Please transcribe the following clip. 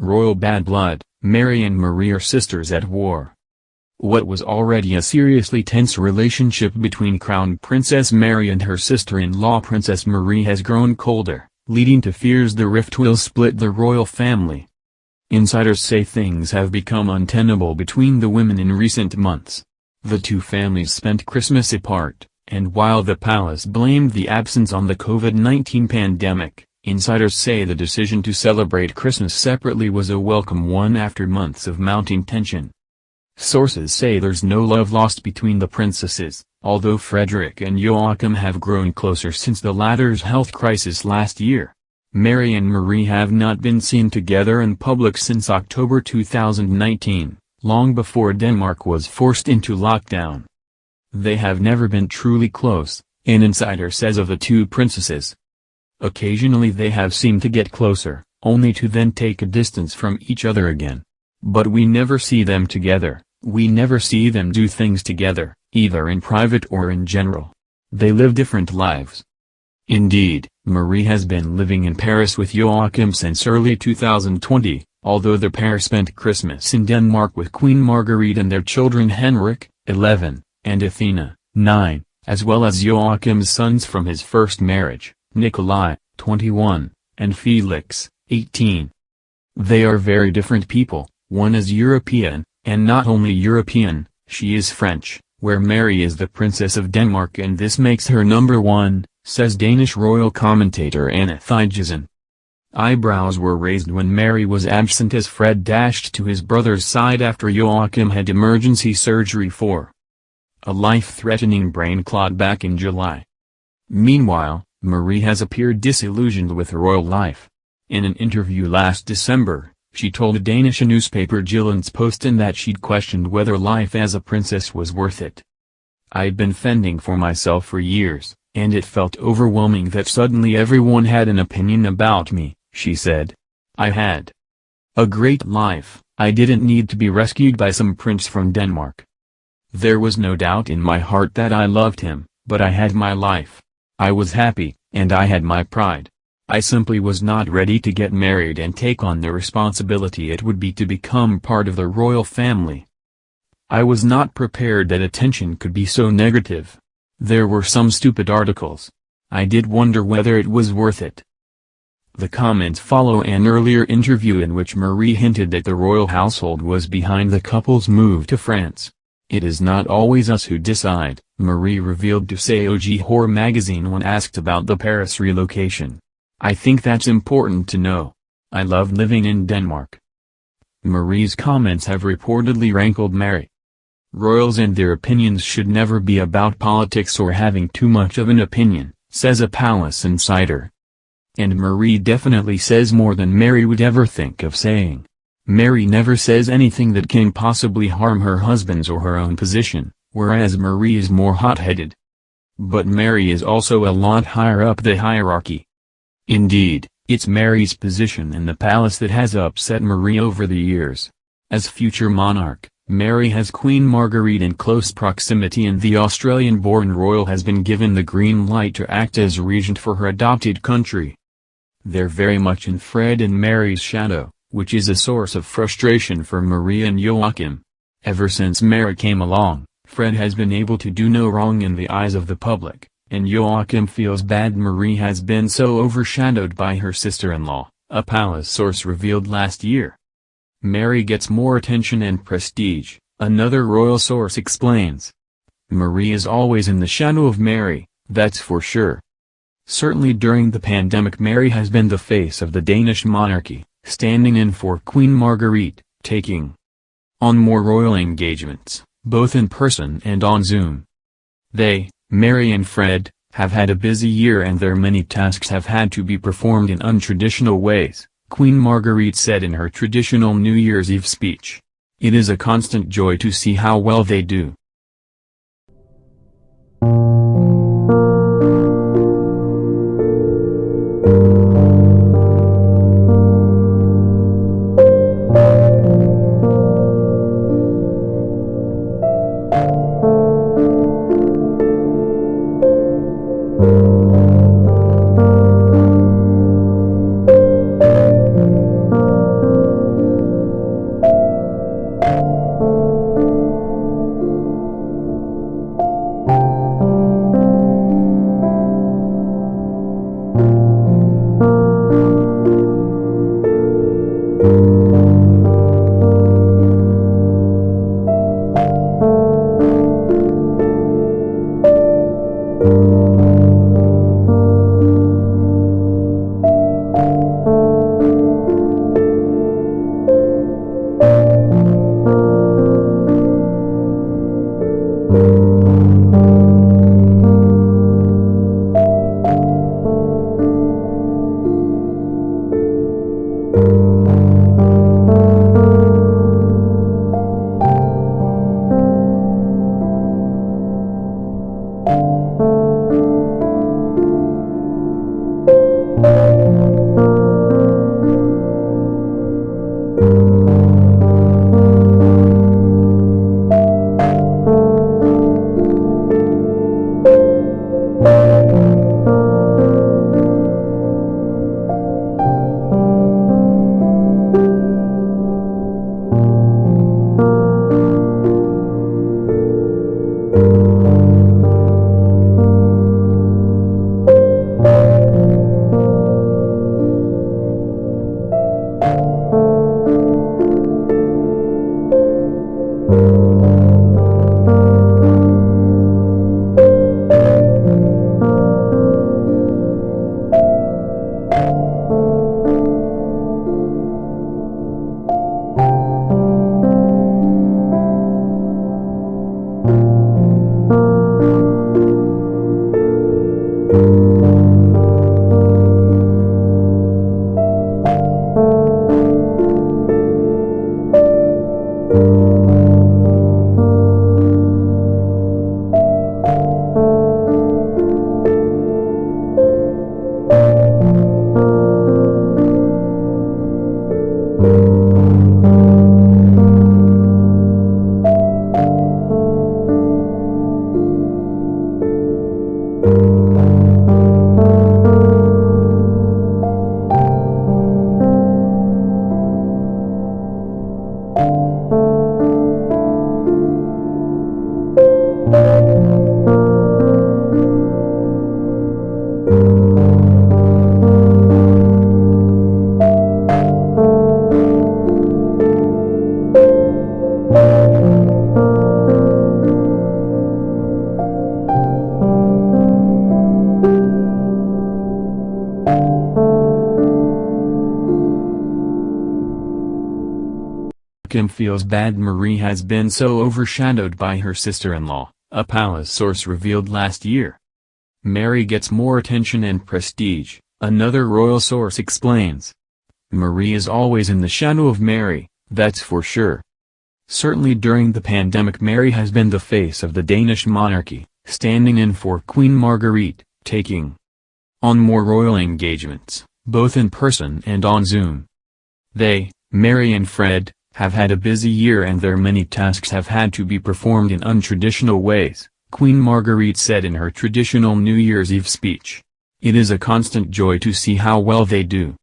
Royal bad blood, Mary and Marie are sisters at war. What was already a seriously tense relationship between Crown Princess Mary and her sister-in-law Princess Marie has grown colder, leading to fears the rift will split the royal family. Insiders say things have become untenable between the women in recent months. The two families spent Christmas apart, and while the palace blamed the absence on the COVID-19 pandemic, insiders say the decision to celebrate Christmas separately was a welcome one after months of mounting tension. Sources say there's no love lost between the princesses, although Frederick and Joachim have grown closer since the latter's health crisis last year. Mary and Marie have not been seen together in public since October 2019, long before Denmark was forced into lockdown. They have never been truly close, an insider says of the two princesses. Occasionally they have seemed to get closer, only to then take a distance from each other again. But we never see them together. We never see them do things together, either in private or in general. They live different lives. Indeed, Marie has been living in Paris with Joachim since early 2020, although the pair spent Christmas in Denmark with Queen Margrethe and their children Henrik, 11, and Athena, 9, as well as Joachim's sons from his first marriage, Nikolai, 21, and Felix, 18. They are very different people. One is European, and not only European, she is French, where Mary is the Princess of Denmark and this makes her number one, says Danish royal commentator Anna Thijssen. Eyebrows were raised when Mary was absent as Fred dashed to his brother's side after Joachim had emergency surgery for a life-threatening brain clot back in July. Meanwhile, Marie has appeared disillusioned with royal life. In an interview last December, she told a Danish newspaper Jyllands-Posten that she'd questioned whether life as a princess was worth it. "I'd been fending for myself for years, and it felt overwhelming that suddenly everyone had an opinion about me," she said. "I had a great life, I didn't need to be rescued by some prince from Denmark. There was no doubt in my heart that I loved him, but I had my life. I was happy, and I had my pride. I simply was not ready to get married and take on the responsibility it would be to become part of the royal family. I was not prepared that attention could be so negative. There were some stupid articles. I did wonder whether it was worth it." The comments follow an earlier interview in which Marie hinted that the royal household was behind the couple's move to France. "It is not always us who decide," Marie revealed to Seo Horror magazine when asked about the Paris relocation. "I think that's important to know. I love living in Denmark." Marie's comments have reportedly rankled Mary. "Royals and their opinions should never be about politics or having too much of an opinion," says a palace insider. And Marie definitely says more than Mary would ever think of saying. Mary never says anything that can possibly harm her husband's or her own position, whereas Marie is more hot-headed. But Mary is also a lot higher up the hierarchy. Indeed, it's Mary's position in the palace that has upset Marie over the years. As future monarch, Mary has Queen Margrethe in close proximity and the Australian-born royal has been given the green light to act as regent for her adopted country. They're very much in Fred and Mary's shadow, which is a source of frustration for Marie and Joachim. Ever since Mary came along, Fred has been able to do no wrong in the eyes of the public, and Joachim feels bad Marie has been so overshadowed by her sister-in-law, a palace source revealed last year. Mary gets more attention and prestige, another royal source explains. Marie is always in the shadow of Mary, that's for sure. Certainly during the pandemic Mary has been the face of the Danish monarchy, standing in for Queen Margrethe, taking on more royal engagements, both in person and on Zoom. They, Mary and Fred, have had a busy year and their many tasks have had to be performed in untraditional ways, Queen Margrethe said in her traditional New Year's Eve speech. "It is a constant joy to see how well they do." Kim feels bad Marie has been so overshadowed by her sister-in-law, a palace source revealed last year. Mary gets more attention and prestige, another royal source explains. Marie is always in the shadow of Mary, that's for sure. Certainly during the pandemic Mary has been the face of the Danish monarchy, standing in for Queen Margrethe, taking on more royal engagements, both in person and on Zoom. They, Mary and Fred, have had a busy year and their many tasks have had to be performed in untraditional ways, Queen Margrethe said in her traditional New Year's Eve speech. It is a constant joy to see how well they do.